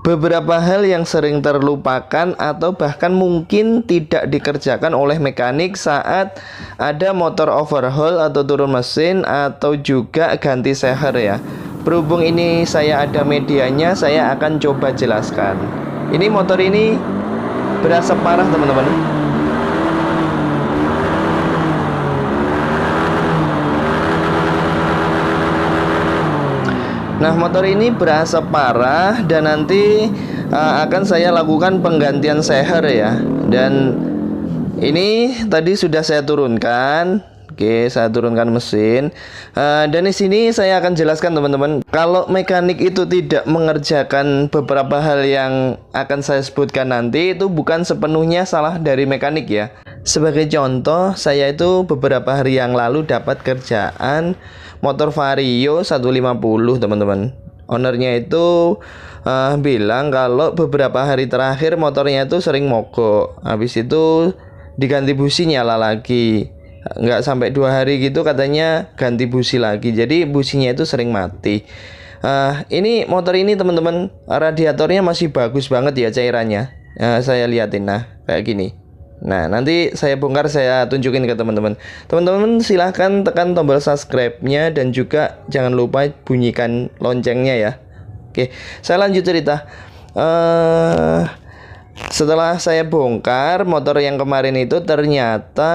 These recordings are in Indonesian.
Beberapa hal yang sering terlupakan atau bahkan mungkin tidak dikerjakan oleh mekanik saat ada motor overhaul atau turun mesin atau juga ganti seher ya. Berhubung ini saya ada medianya, saya akan coba jelaskan. Ini motor ini berasap parah teman-teman. Nah, motor ini berasap parah dan nanti akan saya lakukan penggantian seher ya. Dan ini tadi sudah saya turunkan. Oke, saya turunkan mesin. Dan di sini saya akan jelaskan teman-teman, kalau mekanik itu tidak mengerjakan beberapa hal yang akan saya sebutkan nanti, itu bukan sepenuhnya salah dari mekanik ya. Sebagai contoh, saya itu beberapa hari yang lalu dapat kerjaan motor Vario 150 teman-teman. Ownernya itu bilang kalau beberapa hari terakhir motornya itu sering mogok. Habis itu diganti busi nyala lagi. Nggak sampai 2 hari gitu katanya ganti busi lagi. Jadi businya itu sering mati. Ini motor ini teman-teman, radiatornya masih bagus banget ya cairannya. Saya liatin, nah kayak gini. Nah, nanti saya bongkar, saya tunjukin ke teman-teman. Teman-teman silahkan tekan tombol subscribe-nya dan juga jangan lupa bunyikan loncengnya ya. Oke, saya lanjut cerita. Setelah saya bongkar motor yang kemarin itu, ternyata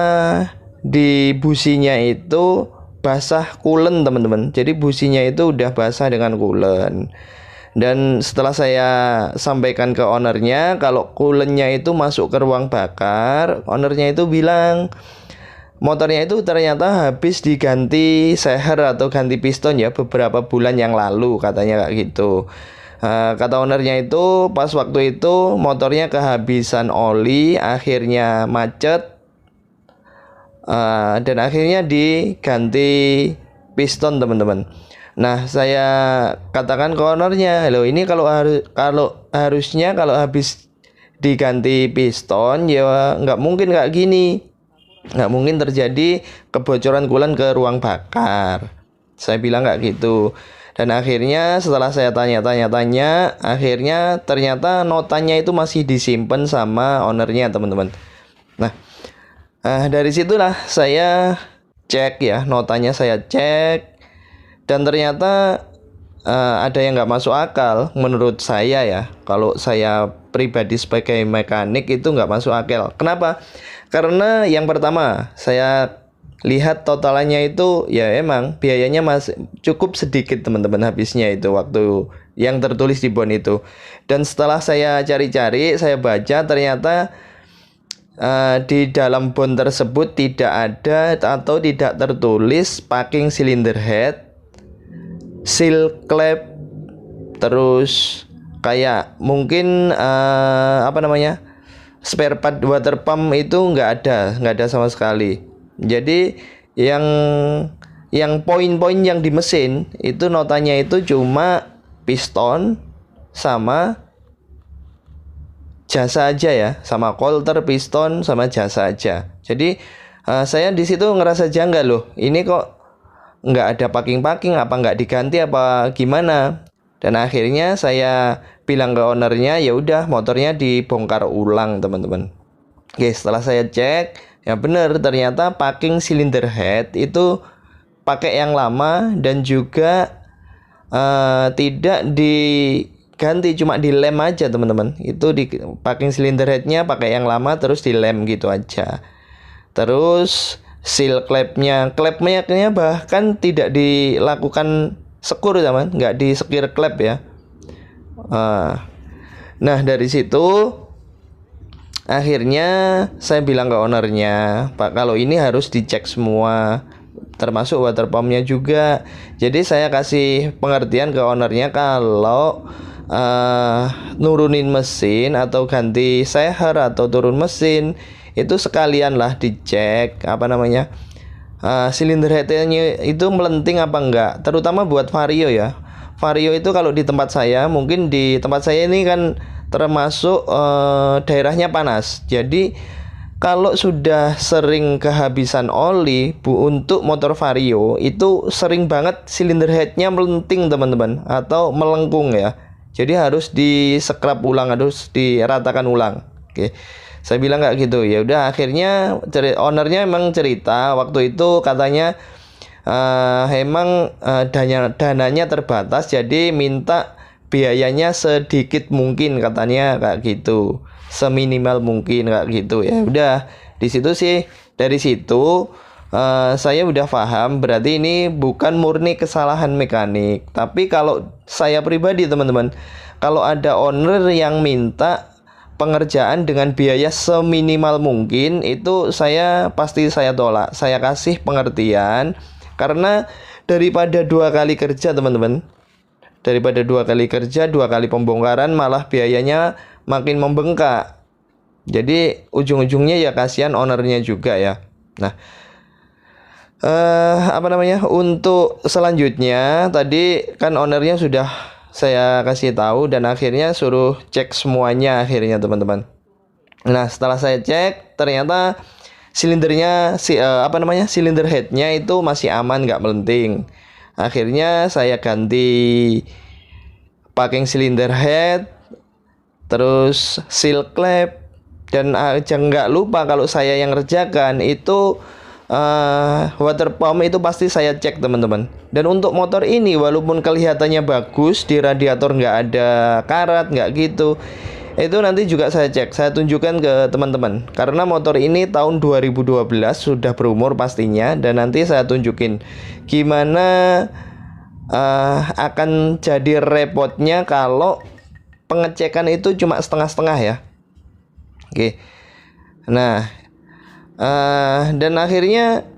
di businya itu basah coolant teman-teman. Jadi businya itu udah basah dengan coolant. Dan setelah saya sampaikan ke ownernya kalau coolantnya itu masuk ke ruang bakar, ownernya itu bilang motornya itu ternyata habis diganti seher atau ganti piston ya beberapa bulan yang lalu, katanya kayak gitu. Kata ownernya itu pas waktu itu motornya kehabisan oli, akhirnya macet, dan akhirnya diganti piston teman-teman. Nah, saya katakan ke ownernya, loh ini kalau harusnya kalau habis diganti piston ya nggak mungkin kayak gini, nggak mungkin terjadi kebocoran coolant ke ruang bakar. Saya bilang kayak gitu. Dan akhirnya setelah saya tanya-tanya, akhirnya ternyata notanya itu masih disimpan sama ownernya teman-teman. Nah, dari situlah saya cek ya, notanya saya cek. Dan ternyata ada yang nggak masuk akal menurut saya ya. Kalau saya pribadi sebagai mekanik itu nggak masuk akal. Kenapa? Karena yang pertama saya lihat totalannya itu ya emang biayanya masih cukup sedikit teman-teman habisnya itu waktu yang tertulis di bon itu. Dan setelah saya cari-cari, saya baca ternyata di dalam bon tersebut tidak ada atau tidak tertulis packing cylinder head, seal clap, terus kayak mungkin spare part water pump itu nggak ada sama sekali. Jadi yang poin-poin yang di mesin itu notanya itu cuma piston sama jasa aja ya, sama coulter, piston sama jasa aja. Jadi saya di situ ngerasa janggal loh, ini kok nggak ada packing, apa nggak diganti apa gimana. Dan akhirnya saya bilang ke ownernya, ya udah motornya dibongkar ulang teman-teman. Oke, setelah saya cek ya bener, ternyata packing cylinder head itu pakai yang lama dan juga tidak diganti, cuma dilem aja teman-teman. Itu di packing cylinder headnya pakai yang lama terus dilem gitu aja. Terus seal clapnya bahkan tidak dilakukan sekur teman, nggak di sekir clap ya. Nah dari situ akhirnya saya bilang ke ownernya, Pak, kalau ini harus dicek semua, termasuk water pumpnya juga. Jadi saya kasih pengertian ke ownernya kalau nurunin mesin atau ganti seher atau turun mesin itu sekalian lah dicek silinder headnya itu melenting apa enggak, terutama buat Vario ya. Vario itu kalau di tempat saya, mungkin di tempat saya ini kan termasuk daerahnya panas. Jadi kalau sudah sering kehabisan oli untuk motor Vario itu sering banget silinder headnya melenting teman-teman, atau melengkung ya. Jadi harus di-scrub ulang, harus diratakan ulang. Oke. Saya bilang nggak gitu. Ya udah, akhirnya ownernya emang cerita waktu itu katanya emang dananya terbatas, jadi minta biayanya sedikit mungkin katanya kayak gitu, seminimal mungkin kayak gitu. Ya udah, di situ sih, dari situ saya udah paham berarti ini bukan murni kesalahan mekanik. Tapi kalau saya pribadi teman-teman, kalau ada owner yang minta pengerjaan dengan biaya seminimal mungkin, itu pasti saya tolak. Saya kasih pengertian, karena daripada 2 kali kerja teman-teman, daripada 2 kali kerja, 2 kali pembongkaran, malah biayanya makin membengkak. Jadi ujung-ujungnya ya kasihan ownernya juga ya. Nah, untuk selanjutnya tadi kan ownernya sudah saya kasih tahu, dan akhirnya suruh cek semuanya akhirnya teman-teman. Nah, setelah saya cek ternyata silindernya silinder headnya itu masih aman, nggak melenting. Akhirnya saya ganti packing silinder head, terus seal clamp, dan jangan nggak lupa kalau saya yang ngerjakan itu water pump itu pasti saya cek teman-teman. Dan untuk motor ini walaupun kelihatannya bagus, di radiator nggak ada karat, nggak gitu, itu nanti juga saya cek, saya tunjukkan ke teman-teman. Karena motor ini tahun 2012 sudah berumur pastinya, dan nanti saya tunjukin gimana akan jadi repotnya kalau pengecekan itu cuma setengah-setengah ya. Oke. Nah, dan akhirnya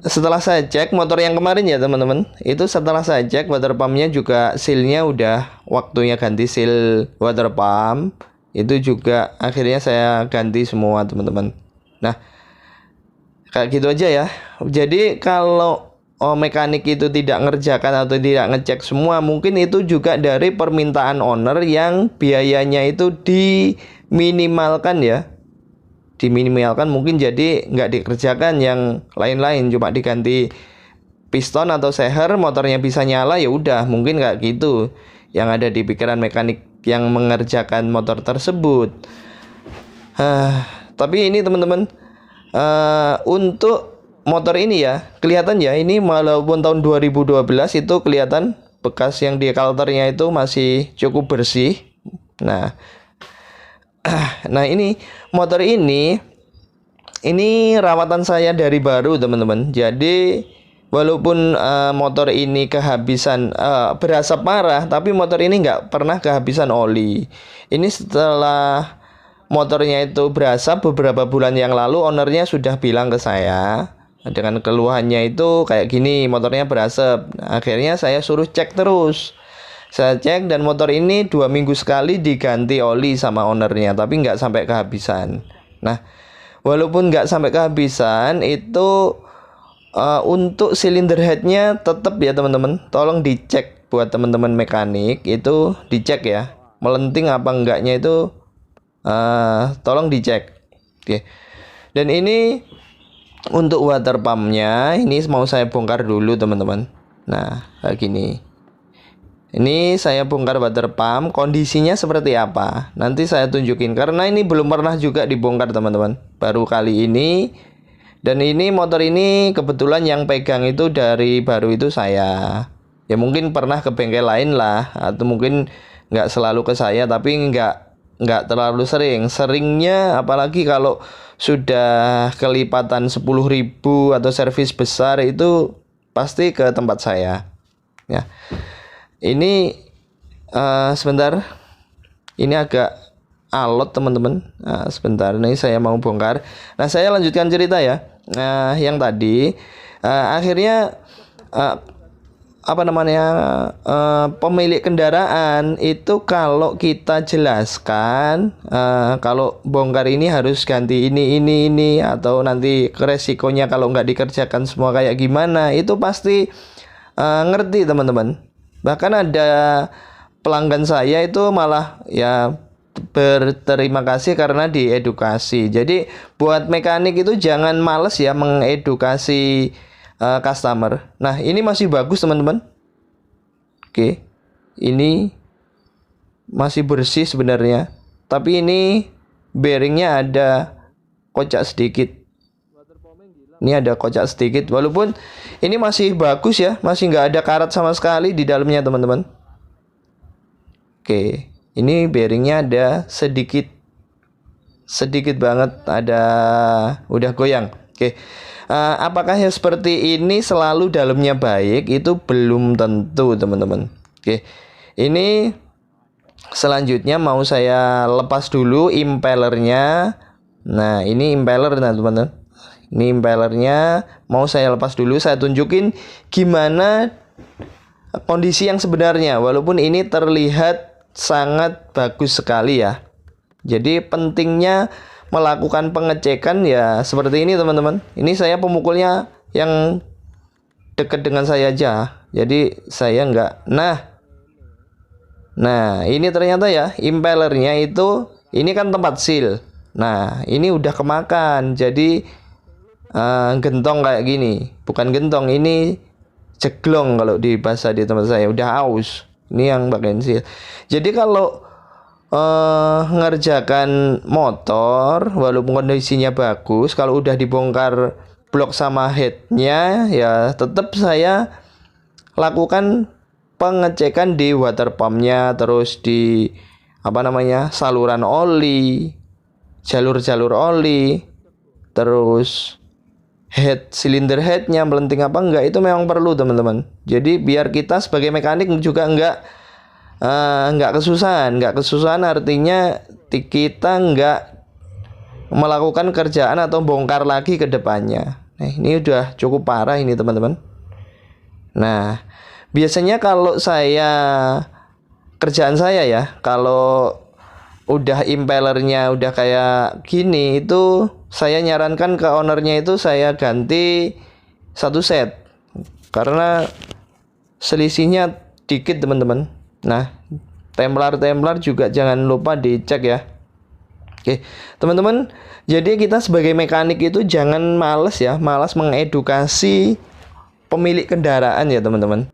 setelah saya cek motor yang kemarin ya teman-teman, itu setelah saya cek water pumpnya juga sealnya udah waktunya ganti seal water pump. Itu juga akhirnya saya ganti semua teman-teman. Nah, kayak gitu aja ya. Jadi kalau mekanik itu tidak ngerjakan atau tidak ngecek semua, mungkin itu juga dari permintaan owner yang biayanya itu diminimalkan ya. Diminimalkan, mungkin jadi nggak dikerjakan yang lain-lain, cuma diganti piston atau seher, motornya bisa nyala, ya udah, mungkin nggak gitu yang ada di pikiran mekanik yang mengerjakan motor tersebut. Tapi ini teman-teman, untuk motor ini ya kelihatan ya, ini walaupun tahun 2012 itu kelihatan bekas yang di kalternya itu masih cukup bersih. Nah ini motor ini rawatan saya dari baru teman-teman. Jadi walaupun motor ini kehabisan berasap parah, tapi motor ini nggak pernah kehabisan oli. Ini setelah motornya itu berasap beberapa bulan yang lalu, ownernya sudah bilang ke saya dengan keluhannya itu kayak gini, motornya berasap. Akhirnya saya suruh cek terus. Saya cek, dan motor ini 2 minggu sekali diganti oli sama ownernya, tapi nggak sampai kehabisan. Nah, walaupun nggak sampai kehabisan, itu untuk silinder headnya tetap ya teman-teman, tolong dicek buat teman-teman mekanik, itu dicek ya, melenting apa enggaknya itu tolong dicek. Oke. Dan ini untuk water pumpnya, ini mau saya bongkar dulu teman-teman. Nah, kayak gini. Ini saya bongkar water pump, kondisinya seperti apa nanti saya tunjukin, karena ini belum pernah juga dibongkar teman-teman, baru kali ini. Dan ini motor ini kebetulan yang pegang itu dari baru itu saya. Ya mungkin pernah ke bengkel lain lah, atau mungkin nggak selalu ke saya, tapi nggak terlalu sering. Seringnya apalagi kalau sudah kelipatan 10.000 atau servis besar, itu pasti ke tempat saya ya. Ini sebentar, ini agak alot teman-teman. Sebentar, ini saya mau bongkar. Nah, saya lanjutkan cerita ya. Yang tadi akhirnya pemilik kendaraan itu kalau kita jelaskan kalau bongkar ini harus ganti ini, atau nanti resikonya kalau nggak dikerjakan semua kayak gimana, itu pasti ngerti teman-teman. Bahkan ada pelanggan saya itu malah ya berterima kasih karena diedukasi. Jadi buat mekanik itu jangan males ya mengedukasi customer. Nah, ini masih bagus teman-teman. Oke. Ini masih bersih sebenarnya. Tapi ini bearingnya ada kocak sedikit. Ini ada kocak sedikit. Walaupun ini masih bagus ya, masih nggak ada karat sama sekali di dalamnya teman-teman. Oke, ini bearingnya ada sedikit banget, ada udah goyang. Oke, apakah yang seperti ini selalu dalamnya baik? Itu belum tentu teman-teman. Oke, ini selanjutnya mau saya lepas dulu impellernya. Nah, ini impeller teman-teman. Ini impellernya mau saya lepas dulu. Saya tunjukin gimana kondisi yang sebenarnya. Walaupun ini terlihat sangat bagus sekali ya. Jadi pentingnya melakukan pengecekan ya seperti ini teman-teman. Ini saya pemukulnya yang dekat dengan saya aja. Jadi saya enggak. Nah ini ternyata ya impellernya itu ini kan tempat seal. Nah ini udah kemakan. Jadi gentong kayak gini. Bukan gentong, ini jeglong kalau di bahasa di tempat saya. Udah aus. Ini yang bagian seal. Jadi kalau ngerjakan motor walaupun kondisinya bagus, kalau udah dibongkar blok sama headnya ya tetap saya lakukan pengecekan di water pumpnya, terus di saluran oli, jalur oli, terus silinder headnya melenting apa enggak, itu memang perlu teman-teman. Jadi biar kita sebagai mekanik juga enggak kesusahan artinya kita enggak melakukan kerjaan atau bongkar lagi ke depannya. Nah ini udah cukup parah ini teman-teman. Nah biasanya kalau kerjaan saya ya, kalau udah impellernya udah kayak gini, itu saya nyarankan ke ownernya itu saya ganti satu set karena selisihnya dikit teman-teman. Nah templar juga jangan lupa dicek ya. Oke teman-teman, jadi kita sebagai mekanik itu jangan malas mengedukasi pemilik kendaraan ya teman-teman.